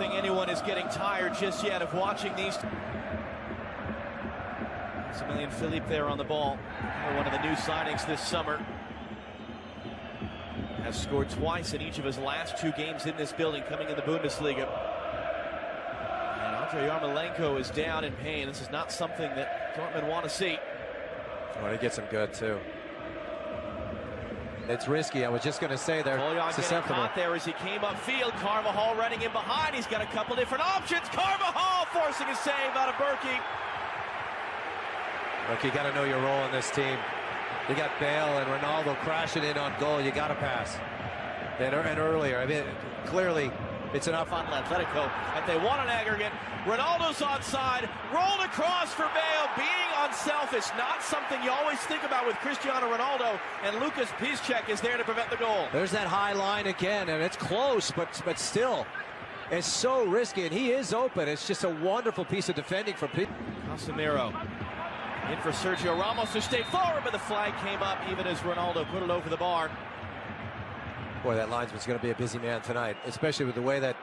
think anyone is getting tired just yet of watching these. Maximilian Philippe there on the ball. One of the new signings this summer. Has scored twice in each of his last 2 games in this building, coming in the Bundesliga. And Andrei Yarmolenko is down in pain. This is not something that Dortmund want to see. Well, he gets him good too. It's risky. I was just going to say there. Susceptible. Caught there as he came upfield. Carvajal running in behind. He's got a couple different options. Carvajal forcing a save out of Berkey. Look, you got to know your role in this team. You got Bale and Ronaldo crashing in on goal. You got to pass. And earlier, I mean, clearly it's enough on Atletico. And they want an aggregate. Ronaldo's onside. Rolled across for Bale. Being unselfish, not something you always think about with Cristiano Ronaldo. And Lucas Piszczek is there to prevent the goal. There's that high line again, and it's close, but still, it's so risky. And he is open. It's just a wonderful piece of defending from Piszczek. Casemiro. In for Sergio Ramos to stay forward, but the flag came up even as Ronaldo put it over the bar. Boy, that linesman's going to be a busy man tonight, especially with the way that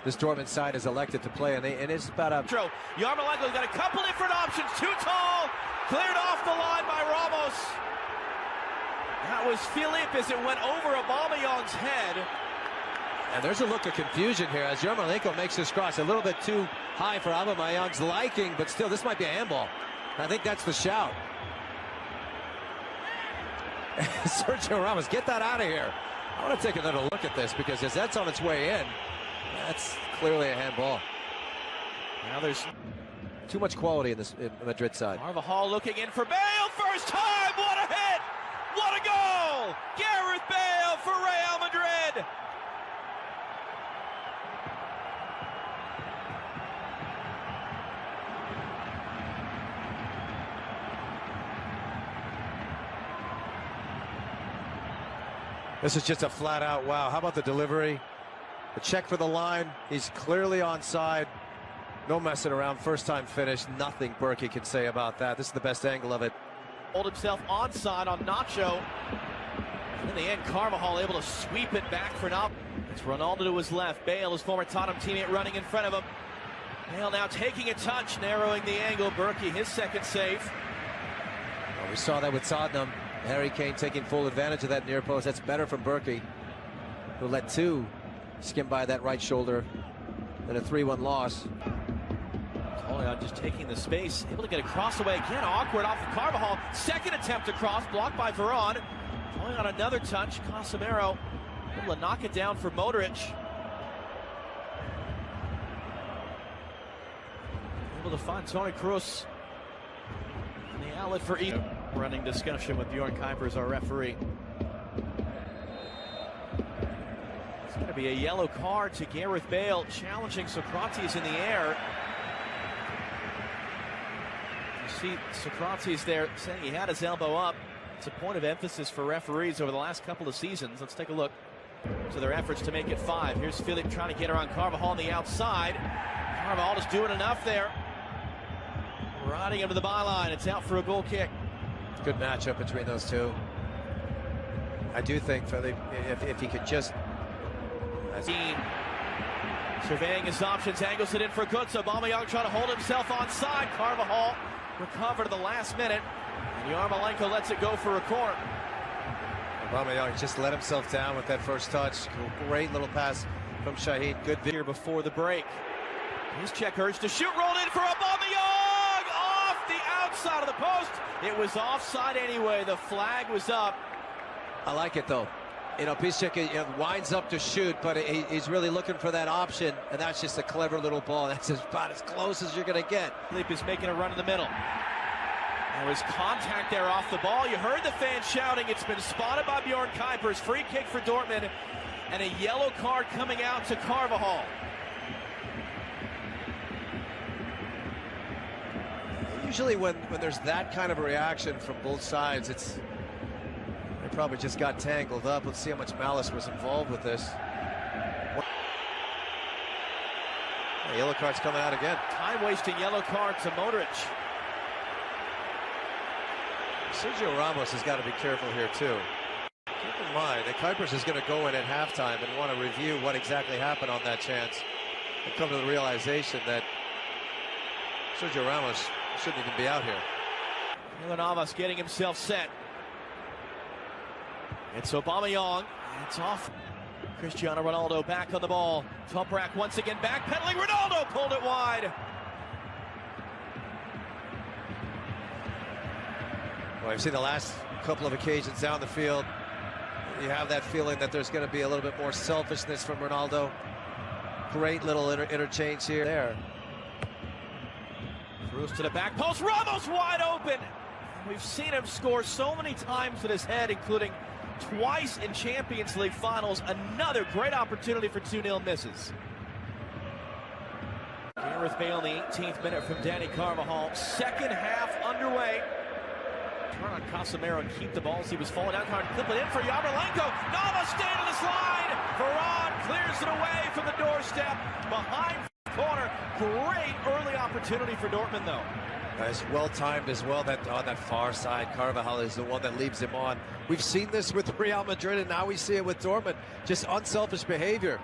this Dortmund side is elected to play, and it's about a... Yarmolenko's got a couple different options. Too tall, cleared off the line by Ramos. That was Philippe as it went over Aubameyang's head. And there's a look of confusion here as Yarmolenko makes this cross. A little bit too high for Aubameyang's liking, but still, this might be a handball. I think that's the shout. Sergio Ramos, get that out of here. I want to take another look at this because as that's on its way in, that's clearly a handball. Now there's too much quality in this Madrid side. Carvajal looking in for Bale. First time. What a hit. What a goal. Gareth Bale for Real Madrid. This is just a flat out wow. How about the delivery? The check for the line. He's clearly onside. No messing around. First time finish. Nothing Berkey can say about that. This is the best angle of it. Hold himself onside on Nacho. And in the end, Carvajal able to sweep it back for now. It's Ronaldo to his left. Bale, his former Tottenham teammate, running in front of him. Bale now taking a touch, narrowing the angle. Berkey, his second save. Well, we saw that with Tottenham. Harry Kane taking full advantage of that near post. That's better from Berkey, who let 2 skim by that right shoulder in a 3-1 loss. Tolian just taking the space, able to get a cross away again. Awkward off of Carvajal. Second attempt to cross, blocked by Varane. Tolian another touch. Casemiro able to knock it down for Modric. Able to find Toni Kroos in the outlet for Eden. Running discussion with Bjorn Kuipers, our referee. It's going to be a yellow card to Gareth Bale, challenging Socrates in the air. You see Socrates there saying he had his elbow up. It's a point of emphasis for referees over the last couple of seasons. Let's take a look to their efforts to make it 5. Here's Philippe trying to get around Carvajal on the outside. Carvajal just doing enough there. Riding him to the byline. It's out for a goal kick. Good matchup between those two. I do think Philippe, if he could just... Surveying his options, angles it in for Götze. Aubameyang trying to hold himself onside. Carvajal recovered at the last minute. And Yarmolenko lets it go for a corner. Aubameyang just let himself down with that first touch. Great little pass from Shahid. Good here before the break. His check urge to shoot, rolled in for Aubameyang off the outside of the post. It was offside anyway. The flag was up. I like it though. You know, Piszczek winds up to shoot, but he's really looking for that option, and that's just a clever little ball. That's about as close as you're going to get. Philippe is making a run in the middle. There was contact there off the ball. You heard the fans shouting. It's been spotted by Bjorn Kuipers. Free kick for Dortmund, and a yellow card coming out to Carvajal. Usually when there's that kind of a reaction from both sides, they probably just got tangled up. Let's see how much malice was involved with this. The yellow card's coming out again. Time-wasting yellow card to Modric. Sergio Ramos has got to be careful here too. Keep in mind that Kuipers is going to go in at halftime and want to review what exactly happened on that chance. I come to the realization that Sergio Ramos shouldn't even be out here. Navas getting himself set. It's Aubameyang. It's off. Cristiano Ronaldo back on the ball. Toprak once again backpedaling. Ronaldo pulled it wide. Well, I've seen the last couple of occasions down the field. You have that feeling that there's going to be a little bit more selfishness from Ronaldo. Great little interchange here. There. Throws to the back post. Ramos wide open. We've seen him score so many times with his head, including twice in Champions League finals. Another great opportunity for 2-0 misses. Gareth Bale in the 18th minute from Dani Carvajal. Second half underway. Turn on Casemiro and keep the ball as he was falling down. Clip it in for Yarmolenko. Navas staying on this line. Varane clears it away from the doorstep. Behind corner. Great early opportunity for Dortmund, though. It's well timed as well. That on that far side, Carvajal is the one that leaves him on. We've seen this with Real Madrid, and now we see it with Dortmund. Just unselfish behavior.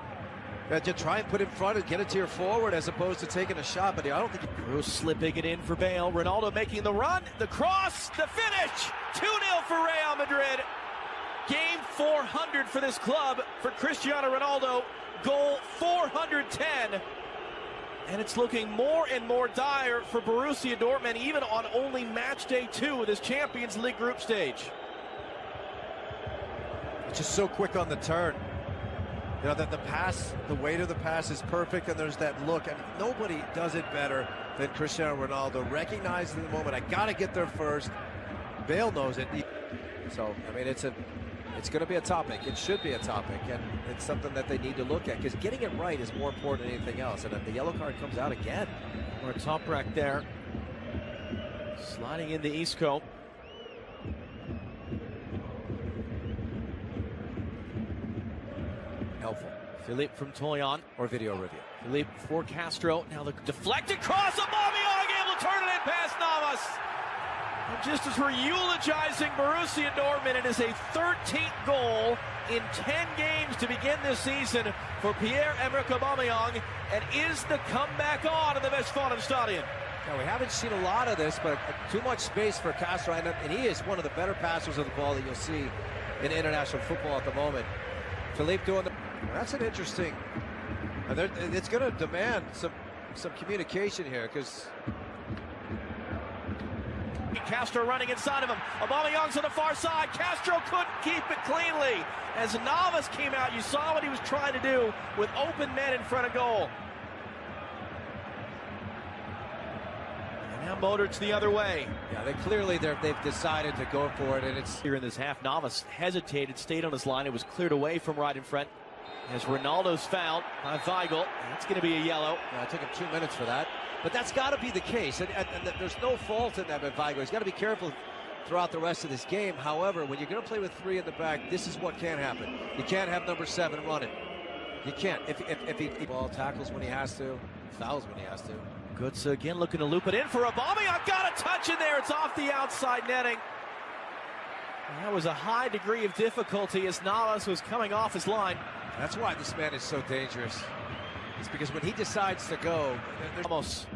You try and put in front and get it to your forward as opposed to taking a shot. But I don't think Bruce slipping it in for Bale. Ronaldo making the run, the cross, the finish. 2-0 for Real Madrid. Game 400 for this club for Cristiano Ronaldo. Goal 410. And it's looking more and more dire for Borussia Dortmund, even on only match day 2 of this Champions League group stage. It's just so quick on the turn. You know, that the pass, the weight of the pass is perfect, and there's that look. And nobody does it better than Cristiano Ronaldo. Recognizing the moment, I got to get there first. Bale knows it. So, I mean, it's going to be a topic. It should be a topic, and it's something that they need to look at, because getting it right is more important than anything else. And then the yellow card comes out again. Or Toprak there, sliding into Isco. Helpful. Philippe from Toyon. Or video review. Philippe for Castro. Now the deflected cross. Aubameyang able to turn it in past Navas. And just as we're eulogizing Borussia Dortmund, it is a 13th goal in 10 games to begin this season for Pierre-Emerick Aubameyang. And is the comeback on in the Westfalenstadion? Now, we haven't seen a lot of this, but too much space for Castro. And he is one of the better passers of the ball that you'll see in international football at the moment. Philippe doing the... That's an interesting... It's going to demand some communication here, because... Castro running inside of him. Aubameyang's on the far side. Castro couldn't keep it cleanly. As Navas came out, you saw what he was trying to do with open men in front of goal. And now Modric's the other way. Yeah, they've decided to go for it, and it's... Here in this half, Navas hesitated, stayed on his line. It was cleared away from right in front. As Ronaldo's fouled by Weigl. That's going to be a yellow. Yeah, it took him 2 minutes for that. But that's got to be the case, and there's no fault in that with Weigl. He's got to be careful throughout the rest of this game. However, when you're going to play with 3 in the back, this is what can happen. You can't have number 7 running. You can't. If he ball tackles when he has to, fouls when he has to. Götze again looking to loop it in for Aubameyang. Got a touch in there. It's off the outside netting. And that was a high degree of difficulty as Navas was coming off his line. That's why this man is so dangerous. It's because when he decides to go... Almost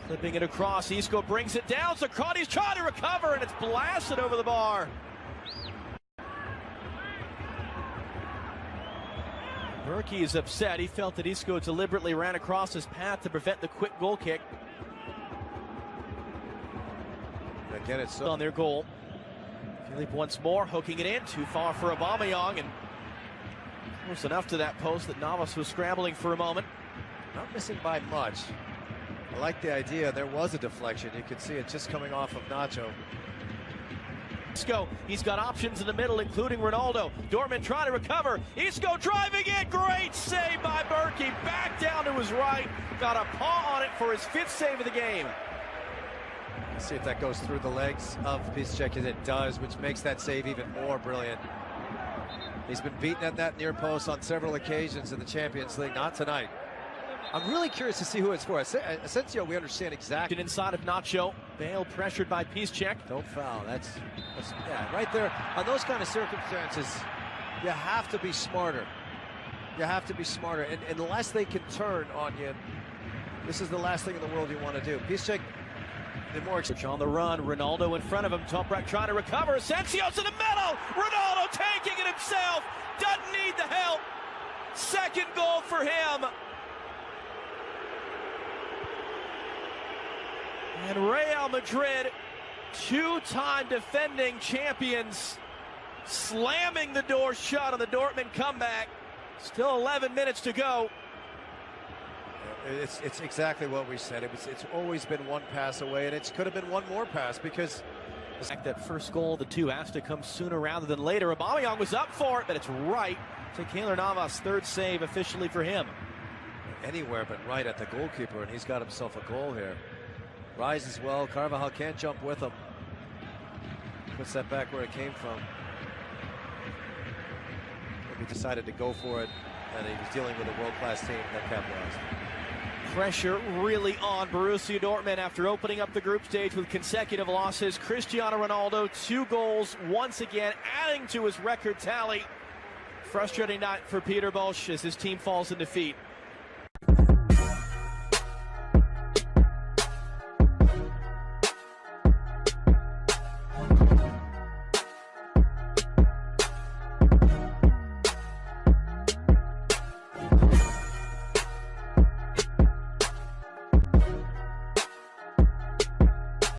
clipping it across. Isco brings it down. Socrates trying to recover, and it's blasted over the bar. Berkey is upset. He felt that Isco deliberately ran across his path to prevent the quick goal kick. Again, it's on their goal. Philippe once more hooking it in. Too far for Aubameyang, and close enough to that post that Navas was scrambling for a moment. Not missing by much. I like the idea. There was a deflection. You could see it just coming off of Nacho. Isco, he's got options in the middle, including Ronaldo. Dortmund trying to recover. Isco driving in. Great save by Berkey. Back down to his right. Got a paw on it for his 5th save of the game. Let's see if that goes through the legs of Piszczek, as it does, which makes that save even more brilliant. He's been beaten at that near post on several occasions in the Champions League. Not tonight. I'm really curious to see who it's for. Asensio, we understand exactly. Inside of Nacho. Bale pressured by Piszczek. Don't foul. That's yeah, right there. On those kind of circumstances, you have to be smarter. You have to be smarter. And unless they can turn on you, this is the last thing in the world you want to do. Piszczek, the more on the run, Ronaldo in front of him. Toprak trying to recover. Asensio's in the middle. Ronaldo taking it himself. Doesn't need the help. Second goal for him. And Real Madrid, two-time defending champions, slamming the door shut on the Dortmund comeback. Still 11 minutes to go. It's exactly what we said. It's always been one pass away, and it could have been one more pass because that first goal of the two has to come sooner rather than later. Aubameyang was up for it, but it's right to Keylor Navas. Third save officially for him. Anywhere but right at the goalkeeper, and he's got himself a goal here. Rises well. Carvajal can't jump with him. Puts that back where it came from. He decided to go for it, and he was dealing with a world-class team that capitalized. Pressure really on Borussia Dortmund after opening up the group stage with consecutive losses. Cristiano Ronaldo, 2 goals, once again adding to his record tally. Frustrating night for Peter Bosz as his team falls in defeat.